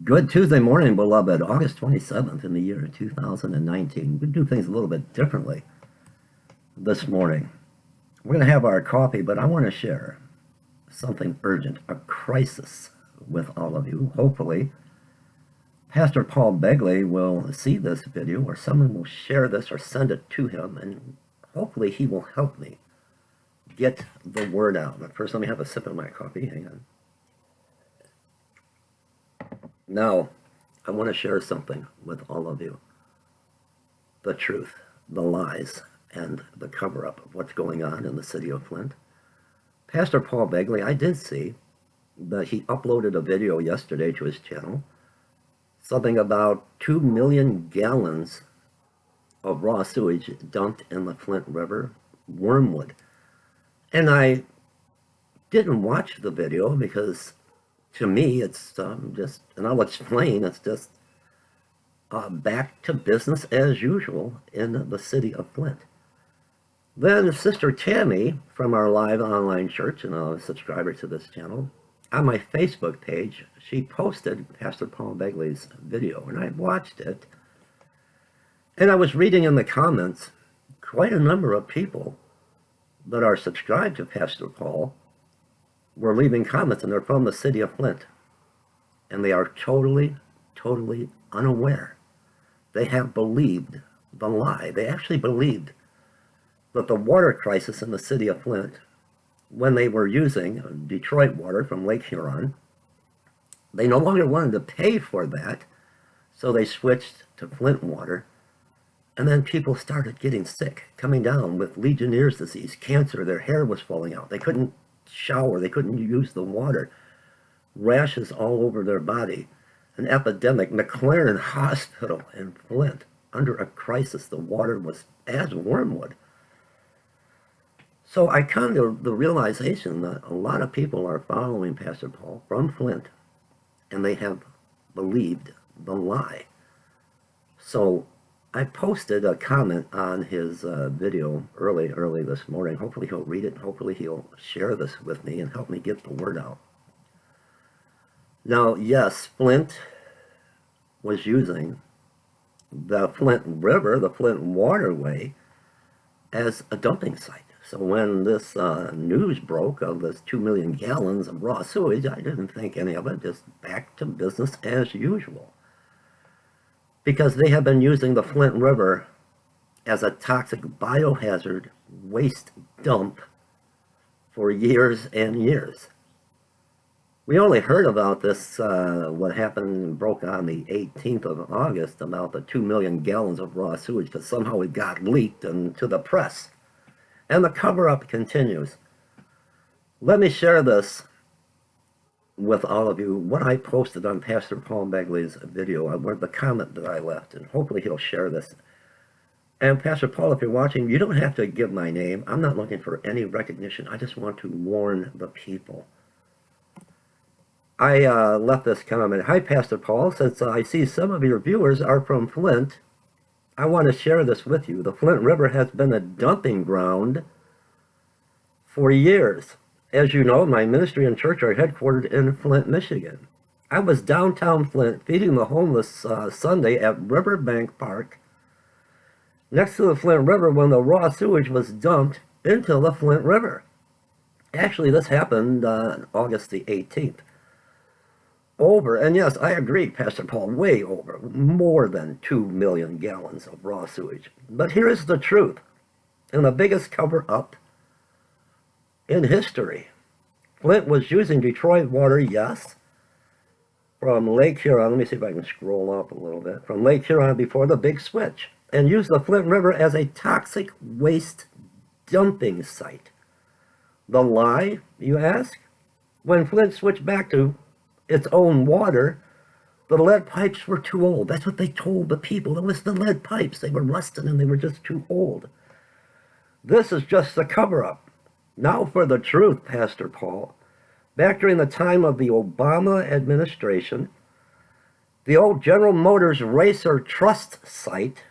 Good Tuesday morning, beloved. August 27th in the year 2019. We do things a little bit differently this morning. We're going to have our coffee, but I want to share something urgent, a crisis with all of you. Hopefully, Pastor Paul Begley will see this video, or someone will share this or send it to him, and hopefully he will help me get the word out. But first, let me have a sip of my coffee. Hang on. Now, I want to share something with all of you. The truth, the lies, and the cover-up of what's going on in the city of Flint. Pastor Paul Begley, I did see that he uploaded a video yesterday to his channel, something about 2 million gallons of raw sewage dumped in the Flint River, Wormwood. And I didn't watch the video because to me, it's just, and I'll explain, it's just back to business as usual in the city of Flint. Then Sister Tammy from our live online church, and a subscriber to this channel, on my Facebook page, she posted Pastor Paul Begley's video, and I watched it. And I was reading in the comments, quite a number of people that are subscribed to Pastor Paul were leaving comments, and they're from the city of Flint. And they are totally unaware. They have believed the lie. They actually believed that the water crisis in the city of Flint, when they were using Detroit water from Lake Huron, they no longer wanted to pay for that, so they switched to Flint water. And then people started getting sick, coming down with Legionnaire's disease, cancer, their hair was falling out. They couldn't shower, they couldn't use the water, rashes all over their body, an epidemic. McLaren Hospital in Flint under a crisis. The water was as wormwood. So I come to the realization that a lot of people are following Pastor Paul from Flint, and they have believed the lie. So I posted a comment on his video early this morning. Hopefully he'll read it. Hopefully he'll share this with me and help me get the word out. Now, yes, Flint was using the Flint River, the Flint waterway, as a dumping site. So when this news broke of this 2 million gallons of raw sewage, I didn't think any of it, just back to business as usual. Because they have been using the Flint River as a toxic biohazard waste dump for years and years. We only heard about this, what happened, broke on the 18th of August, about the 2 million gallons of raw sewage, because somehow it got leaked into the press. And the cover-up continues. Let me share this with all of you, what I posted on Pastor Paul Begley's video, where the comment that I left, and hopefully he'll share this. And Pastor Paul, if you're watching, you don't have to give my name. I'm not looking for any recognition. I just want to warn the people. I left this comment. Hi, Pastor Paul. Since I see some of your viewers are from Flint, I want to share this with you. The Flint River has been a dumping ground for years. As you know, my ministry and church are headquartered in Flint, Michigan. I was downtown Flint feeding the homeless Sunday at Riverbank Park next to the Flint River when the raw sewage was dumped into the Flint River. Actually, this happened August the 18th. Over, and yes, I agree, Pastor Paul, way over, more than 2 million gallons of raw sewage. But here is the truth, and the biggest cover-up in history. Flint was using Detroit water, yes, from Lake Huron. Let me see if I can scroll up a little bit. From Lake Huron before the big switch, and used the Flint River as a toxic waste dumping site. The lie, you ask? When Flint switched back to its own water, the lead pipes were too old. That's what they told the people. It was the lead pipes. They were rusted and they were just too old. This is just the cover-up. Now for the truth, Pastor Paul. Back during the time of the Obama administration, the old General Motors Racer Trust site,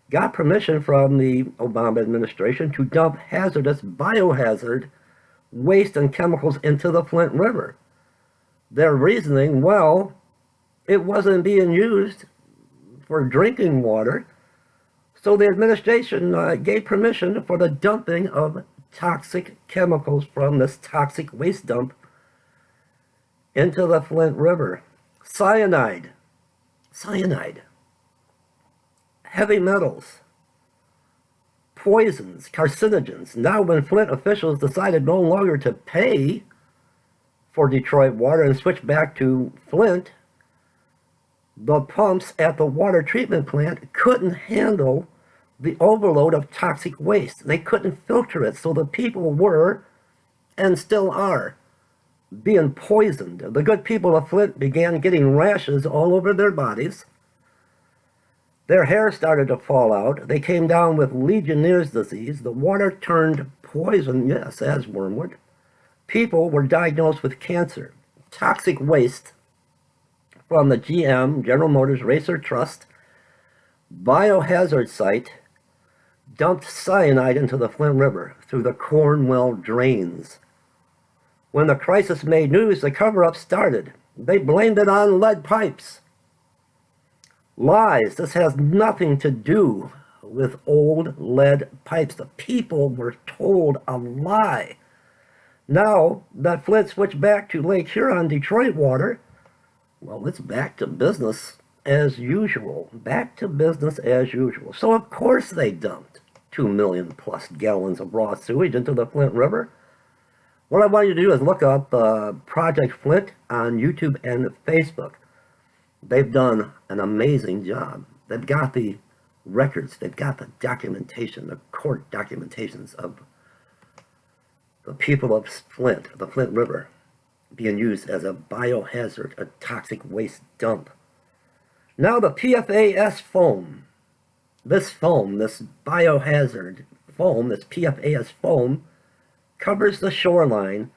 got permission from the Obama administration to dump hazardous biohazard waste and chemicals into the Flint River. Their reasoning, well, it wasn't being used for drinking water, so the administration gave permission for the dumping of toxic chemicals from this toxic waste dump into the Flint River. Cyanide, heavy metals, poisons, carcinogens. Now when Flint officials decided no longer to pay for Detroit water and switched back to Flint, the pumps at the water treatment plant couldn't handle the overload of toxic waste. They couldn't filter it, so the people were, and still are, being poisoned. The good people of Flint began getting rashes all over their bodies. Their hair started to fall out. They came down with Legionnaire's disease. The water turned poison, yes, as wormwood. People were diagnosed with cancer. Toxic waste from the GM, General Motors Racer Trust, biohazard site dumped cyanide into the Flint River through the Cornwell drains. When the crisis made news, the cover-up started. They blamed it on lead pipes. Lies. This has nothing to do with old lead pipes. The people were told a lie. Now that Flint switched back to Lake Huron Detroit water, well, it's back to business as usual. Back to business as usual. So of course they dumped 2 million plus gallons of raw sewage into the Flint River. What I want you to do is look up Project Flint on YouTube and Facebook. They've done an amazing job. They've got the records, they've got the documentation, the court documentations of the people of Flint, the Flint River, being used as a biohazard, a toxic waste dump. Now the PFAS foam, this biohazard foam, this PFAS foam, covers the shoreline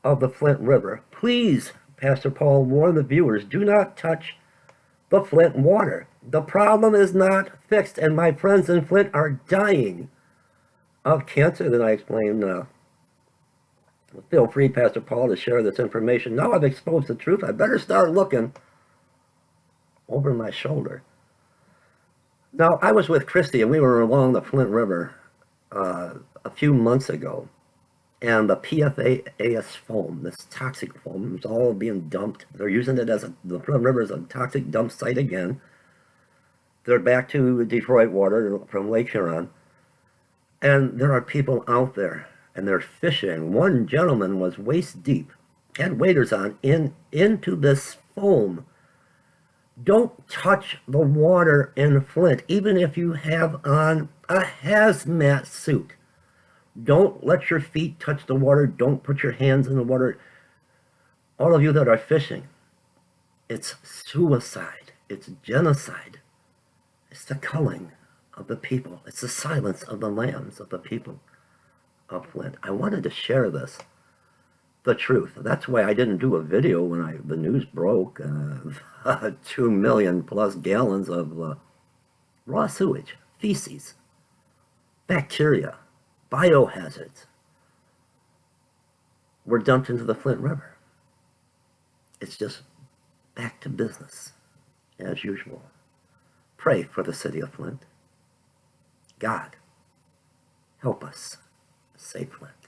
of the Flint River. Please, Pastor Paul warned the viewers, do not touch the Flint water. The problem is not fixed, and my friends in Flint are dying of cancer. Then I explained, feel free, Pastor Paul, to share this information. Now I've exposed the truth. I better start looking over my shoulder. Now, I was with Christy, and we were along the Flint River a few months ago, and the PFAS foam, this toxic foam, is all being dumped. They're using it as the Flint River is a toxic dump site again. They're back to Detroit water from Lake Huron, and there are people out there, and they're fishing. One gentleman was waist deep, had waders on, into this foam. Don't touch the water in Flint, even if you have on a hazmat suit. Don't let your feet touch the water. Don't put your hands in the water. All of you that are fishing, it's suicide. It's genocide. It's the culling of the people. It's the silence of the lambs of the people of Flint. I wanted to share this, the truth. That's why I didn't do a video when the news broke. 2 million plus gallons of raw sewage, feces, bacteria, biohazards were dumped into the Flint River. It's just back to business as usual. Pray for the city of Flint. God, help us save Flint.